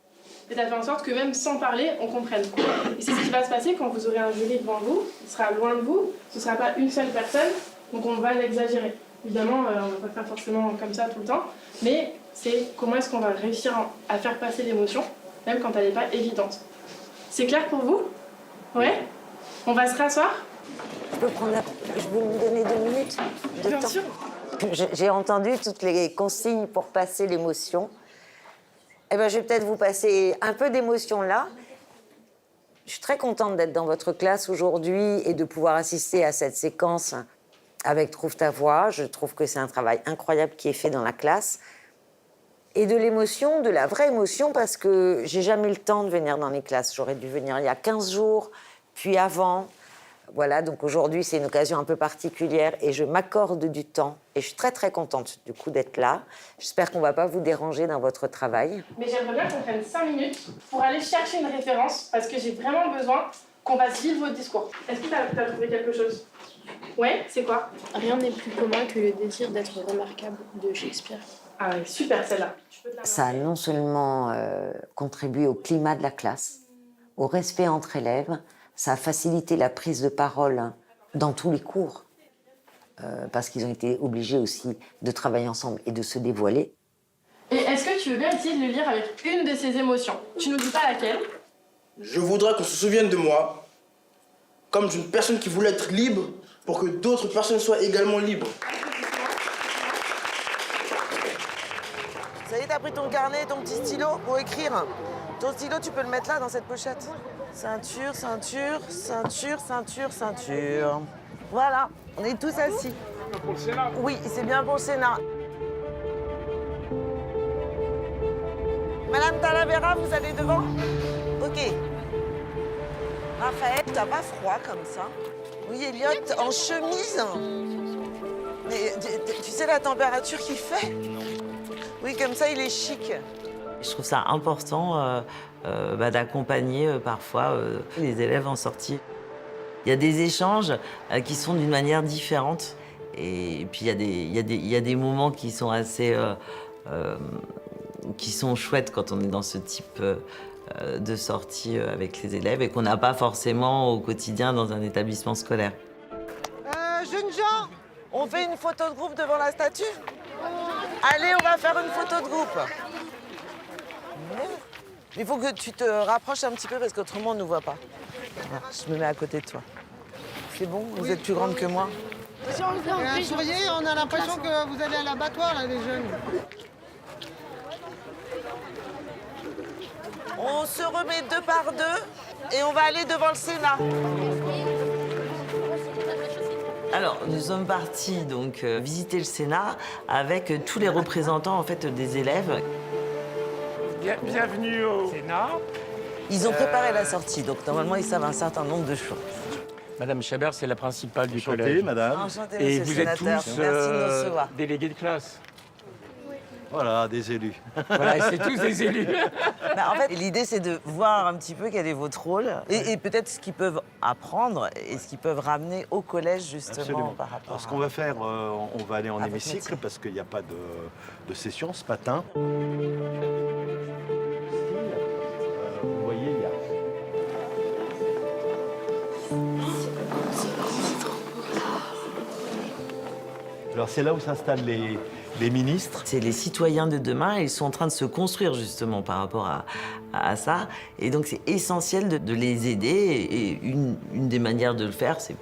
Et t'as fait en sorte que même sans parler, on comprenne. Et c'est ce qui va se passer quand vous aurez un jury devant vous. Il sera loin de vous. Ce ne sera pas une seule personne. Donc on va l'exagérer. Évidemment, on ne va pas faire forcément comme ça tout le temps. Mais c'est comment est-ce qu'on va réussir à faire passer l'émotion, même quand elle n'est pas évidente. C'est clair pour vous? Ouais? On va se rasseoir? Je peux me donner 2 minutes de Bien temps? sûr. J'ai entendu toutes les consignes pour passer l'émotion. Eh ben, je vais peut-être vous passer un peu d'émotion là. Je suis très contente d'être dans votre classe aujourd'hui et de pouvoir assister à cette séquence avec Trouve ta voix. Je trouve que c'est un travail incroyable qui est fait dans la classe. Et de l'émotion, de la vraie émotion, parce que j'ai jamais eu le temps de venir dans les classes. J'aurais dû venir il y a 15 jours, puis avant. Voilà, donc aujourd'hui, c'est une occasion un peu particulière et je m'accorde du temps. Et je suis très, très contente, du coup, d'être là. J'espère qu'on ne va pas vous déranger dans votre travail. Mais j'aimerais bien qu'on prenne 5 minutes pour aller chercher une référence, parce que j'ai vraiment besoin qu'on fasse vivre votre discours. Est-ce que tu as trouvé quelque chose? Ouais, c'est quoi? Rien n'est plus commun que le désir d'être remarquable de Shakespeare. Ah ouais, super celle-là. Ça a non seulement contribué au climat de la classe, au respect entre élèves, ça a facilité la prise de parole dans tous les cours, parce qu'ils ont été obligés aussi de travailler ensemble et de se dévoiler. Et est-ce que tu veux bien essayer de le lire avec une de ces émotions? Tu nous dis pas laquelle? Je voudrais qu'on se souvienne de moi comme d'une personne qui voulait être libre pour que d'autres personnes soient également libres. Ça y est, t'as pris ton carnet et ton petit stylo pour écrire. Ton stylo, tu peux le mettre là, dans cette pochette. Ceinture, ceinture, ceinture, ceinture, ceinture. Voilà, on est tous assis. Pour le Sénat. Oui, c'est bien pour le Sénat. Madame Talavera, vous allez devant? Ok. Raphaël, t'as pas froid comme ça? Oui, Elliot, en chemise? Mais tu sais la température qu'il fait? Non. Oui, comme ça, il est chic. Je trouve ça important d'accompagner parfois les élèves en sortie. Il y a des échanges qui sont d'une manière différente. Et puis, il y a des moments qui sont assez... qui sont chouettes quand on est dans ce type de sortie avec les élèves et qu'on n'a pas forcément au quotidien dans un établissement scolaire. Jeunes gens, on fait une photo de groupe devant la statue? Allez, on va faire une photo de groupe. Il faut que tu te rapproches un petit peu parce qu'autrement on ne nous voit pas. Voilà, je me mets à côté de toi. C'est bon? Vous êtes plus grande que moi? Souriez, on a l'impression que vous allez à l'abattoir, là, les jeunes. On se remet 2 par 2 et on va aller devant le Sénat. Alors, nous sommes partis donc visiter le Sénat avec tous les représentants en fait des élèves. Bienvenue au Sénat. Ils ont préparé la sortie, donc normalement ils savent un certain nombre de choses. Madame Chabert, c'est la principale du Enchantée, collège. madame. Enchanté, Et monsieur vous le êtes sénateur. tous Merci de nous recevoir. délégués de classe. Voilà, des élus. Voilà, c'est tous des élus. En fait, l'idée, c'est de voir un petit peu quel est votre rôle et peut-être ce qu'ils peuvent apprendre et ce qu'ils peuvent ramener au collège, justement, Absolument. par rapport Alors, ce qu'on va faire, on va aller en hémicycle parce qu'il n'y a pas de session ce matin. Vous voyez, il y a... Alors, c'est là où s'installent Les ministres. C'est les citoyens de demain et ils sont en train de se construire justement par rapport à ça. Et donc c'est essentiel de les aider. Et une des manières de le faire, c'est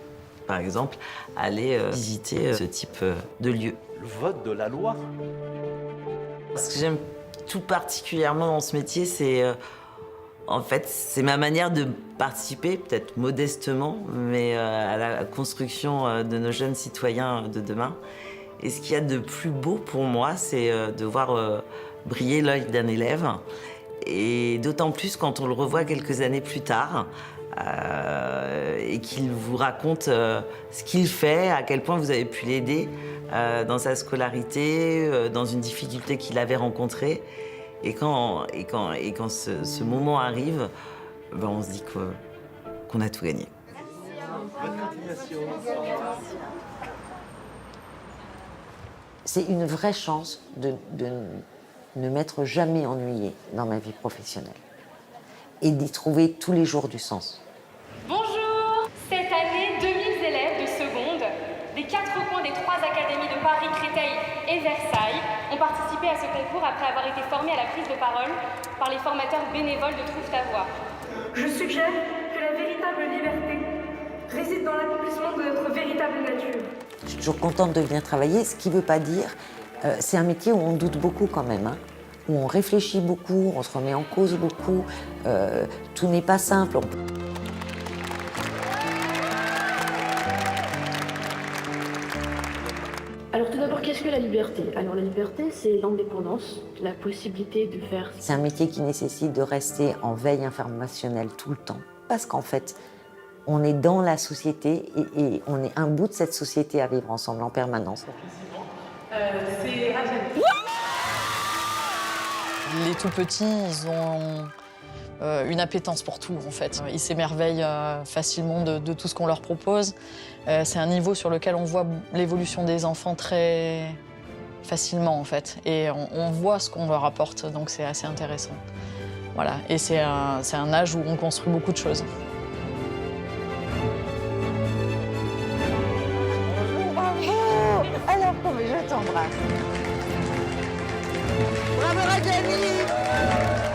par exemple aller visiter ce type de lieu. Le vote de la loi. Ce que j'aime tout particulièrement dans ce métier, c'est en fait, c'est ma manière de participer, peut-être modestement, mais à la construction de nos jeunes citoyens de demain. Et ce qu'il y a de plus beau pour moi, c'est de voir briller l'œil d'un élève. Et d'autant plus quand on le revoit quelques années plus tard et qu'il vous raconte ce qu'il fait, à quel point vous avez pu l'aider dans sa scolarité, dans une difficulté qu'il avait rencontrée. Et quand ce moment arrive, ben on se dit qu'on a tout gagné. Bonne continuation. C'est une vraie chance de ne m'être jamais ennuyée dans ma vie professionnelle et d'y trouver tous les jours du sens. Bonjour! Cette année, 2000 élèves de seconde des 4 coins des 3 académies de Paris, Créteil et Versailles ont participé à ce concours après avoir été formés à la prise de parole par les formateurs bénévoles de Trouve ta voix. Je suggère que la véritable liberté réside dans l'accomplissement de notre véritable nature. Je suis toujours contente de venir travailler, ce qui ne veut pas dire... c'est un métier où on doute beaucoup quand même, hein, où on réfléchit beaucoup, on se remet en cause beaucoup, tout n'est pas simple. Alors tout d'abord, qu'est-ce que la liberté? Alors la liberté, c'est l'indépendance, la possibilité de faire... C'est un métier qui nécessite de rester en veille informationnelle tout le temps, parce qu'en fait, on est dans la société et on est un bout de cette société à vivre ensemble en permanence. C'est Rachel. Les tout petits, ils ont une appétence pour tout, en fait. Ils s'émerveillent facilement de tout ce qu'on leur propose. C'est un niveau sur lequel on voit l'évolution des enfants très facilement, en fait. Et on voit ce qu'on leur apporte, donc c'est assez intéressant. Voilà. Et c'est un âge où on construit beaucoup de choses. Alors, je t'embrasse. Bravo Rajani!